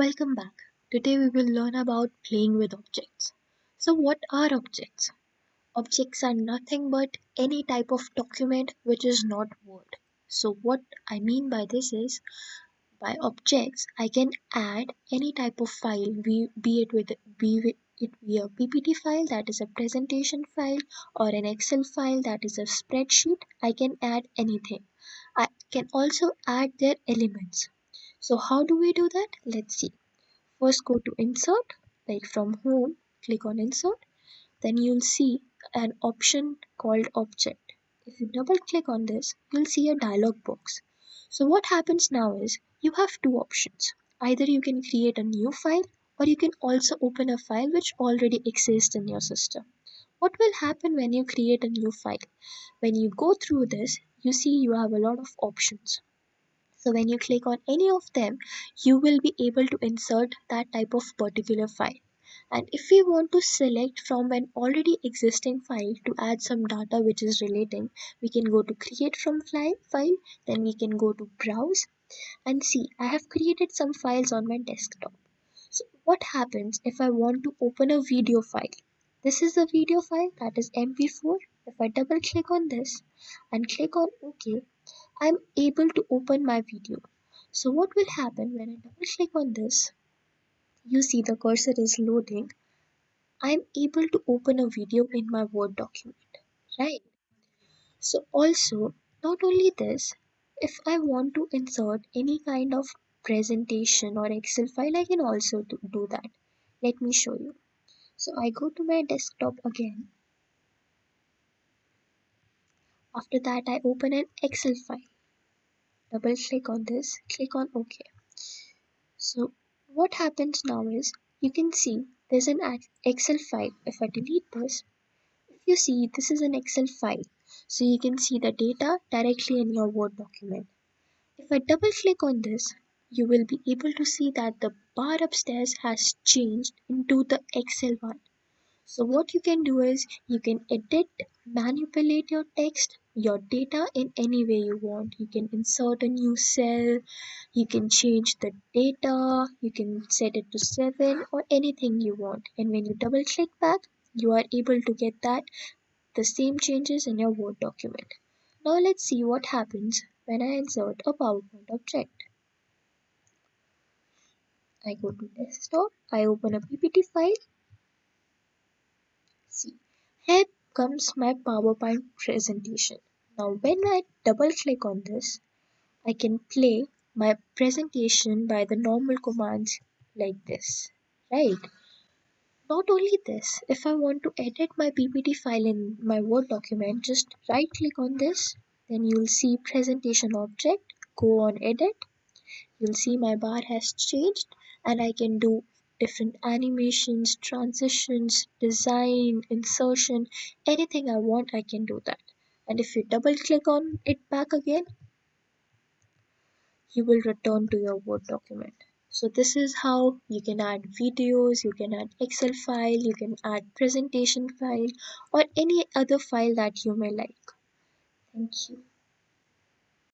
Welcome back. Today we will learn about playing with objects. So, what are objects? Objects are nothing but any type of document which is not Word. So, what I mean by this is by objects, I can add any type of file, be it a PPT file that is a presentation file or an Excel file that is a spreadsheet. I can add anything. I can also add their elements. So, how do we do that? Let's see. First go to insert, like from home, click on insert, then you'll see an option called object. If you double click on this, you'll see a dialog box. So what happens now is you have two options. Either you can create a new file or you can also open a file which already exists in your system. What will happen when you create a new file? When you go through this, you see you have a lot of options. So when you click on any of them, you will be able to insert that type of particular file. And if we want to select from an already existing file to add some data which is relating, we can go to create from file, then we can go to browse and see I have created some files on my desktop. So what happens if I want to open a video file? This is a video file that is MP4. If I double click on this and click on OK, I'm able to open my video. So what will happen when I double click on this? You see the cursor is loading. I'm able to open a video in my Word document, right? So also, not only this, if I want to insert any kind of presentation or Excel file, I can also do that. Let me show you. So I go to my desktop again. After that, I open an Excel file. Double click on this, click on OK. So what happens now is you can see there's an Excel file. If I delete this, if you see this is an Excel file. So you can see the data directly in your Word document. If I double click on this, you will be able to see that the bar upstairs has changed into the Excel one. So what you can do is you can edit, manipulate your text, your data in any way you want. You can insert a new cell, you can change the data, you can set it to 7 or anything you want. And when you double click back, you are able to get that the same changes in your Word document. Now let's see what happens when I insert a PowerPoint object. I go to desktop, I open a PPT file. See, here comes my PowerPoint presentation. Now when I double click on this, I can play my presentation by the normal commands like this, right? Not only this, if I want to edit my PPT file in my Word document, just right click on this, then you'll see presentation object, go on edit, you'll see my bar has changed and I can do different animations, transitions, design, insertion, anything I want I can do that. And if you double click on it back again, you will return to your Word document. So this is how you can add videos, you can add Excel file, you can add presentation file or any other file that you may like. Thank you.